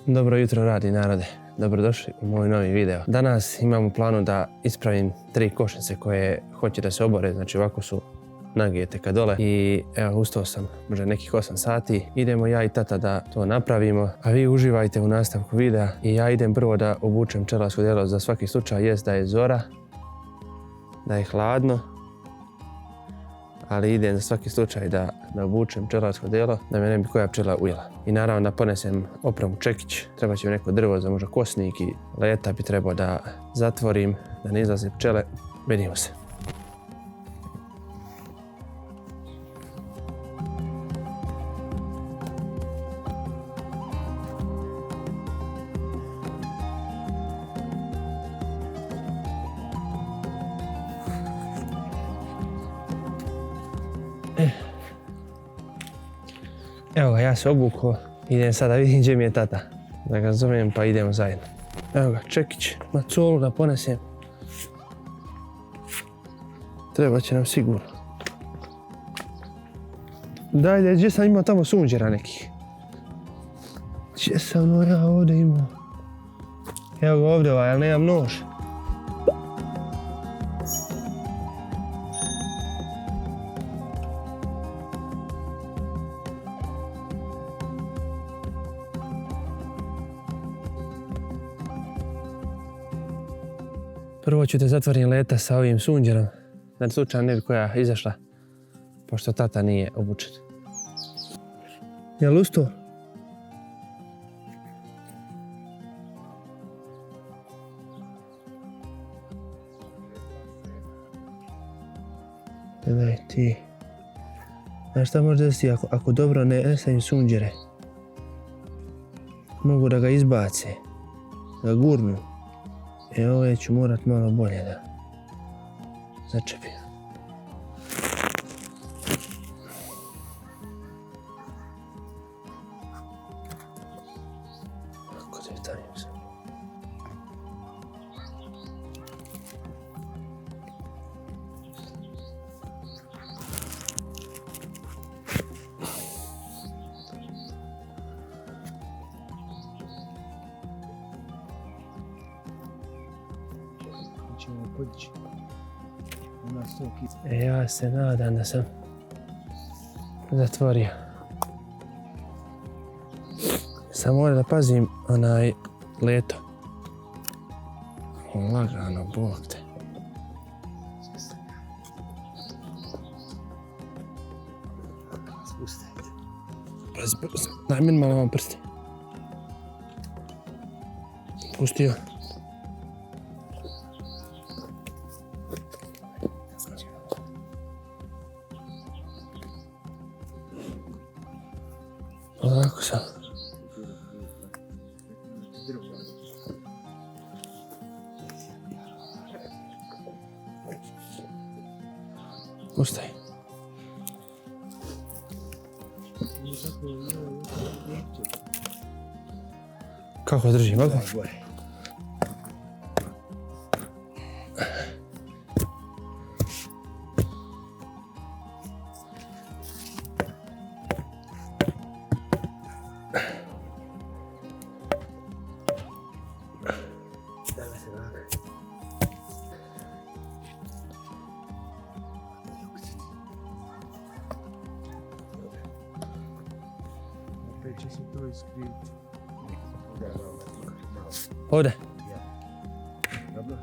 Dobro jutro radi narode, dobrodošli u moj novi video. Danas imam u planu da ispravim 3 košnice koje hoće da se obore, znači ovako su nagijete ka dole i evo ustao sam možda nekih 8 sati. Idemo ja i tata da to napravimo, a vi uživajte u nastavku videa i ja idem prvo da obučem pčelarsko odijelo za svaki slučaj, jest da je zora, da je hladno, ali idem za svaki slučaj da obučem pčelarsko odijelo da me ne bi koja pčela ujela. I naravno da ponesem opremu čekić, treba će mi neko drvo za možda kosnik i leta bi trebao da zatvorim, da ne izlaze pčele. Vidimo se. Evo ga, ja se obukao, idem sada vidim gdje mi je tata, da ga zovem pa idemo zajedno. Evo ga, čekić, macolu da ponesem. Treba će nam sigurno. Dajde, gdje sam imao tamo sunđera nekih? Gdje sam ja ovdje imao? Evo ga ovdje ali nemam nož. Prvo ću da zatvorim leta sa ovim sunđerom, da slučajno ne bi koja izašla, pošto tata nije obučen. Jel ustao? Daj ti. Znaš šta može desiti ako dobro ne stavim sunđere? Mogu da ga izbace, da gurnu. Ove ću morat malo bolje da začepim. Ako da je stavim se. Ja se nadam da sam zatvorio. Samo moram da pazim onaj leto. Lagano, Bog te. Pazi, daj meni malo vam prsti. Pustio. Ovako sam. Ustaj. Kako držim, ovako? Će se to iskriviti. Ovdje. Dobro.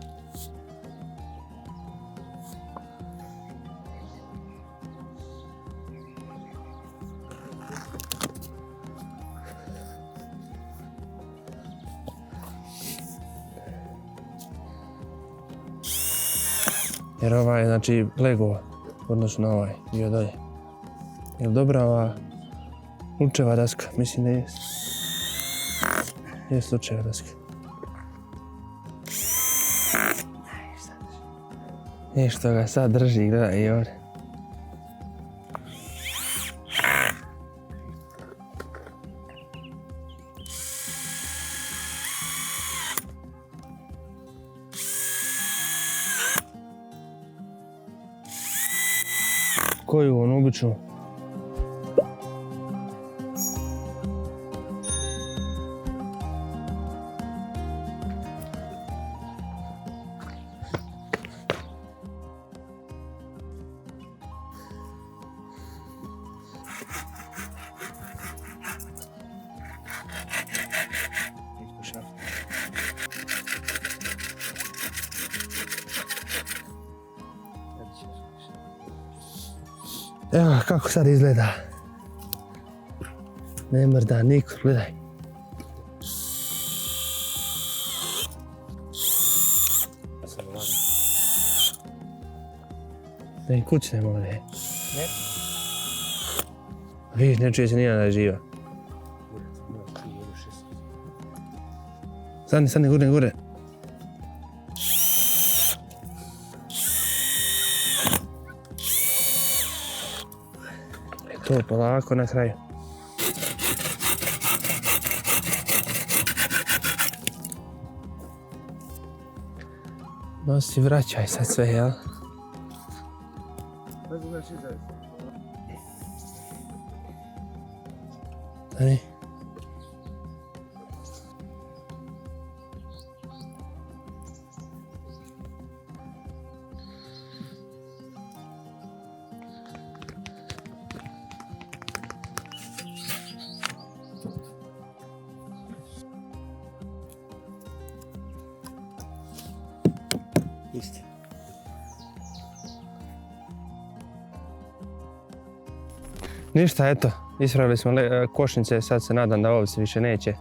Jer ovaj je znači legao odnosno na ovaj dio dolje. Jel dobra ova lučeva daska? Mislim da je. Jest lučeva daska. Nešto ga sad drži, gledaj i ovdje. Koju on običnu? Isto šaft. Evo kako sad izgleda. Ne mrda niko, gledaj. Samo lagano. Da im kućnemo ovdje. Ne? Vidiš, ne čuje se nijedan da je živa. Kurac, moraš ti jednu šest. Stani, gure. To polako na kraju. Nosi, vraćaj sad sve, jel? Šta znači zajedno? Stani. Isti. Ništa, eto, ispravili smo košnice, sad se nadam da ovo se više neće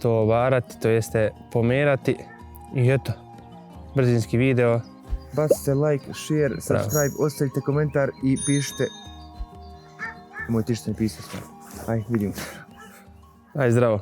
to obarati, to jeste pomerati. I eto, brzinski video. Bacite like, share, subscribe, ostavite komentar i pišite. Nemojte ništa ne pisati. Aj, vidimo se. Aj, zdravo.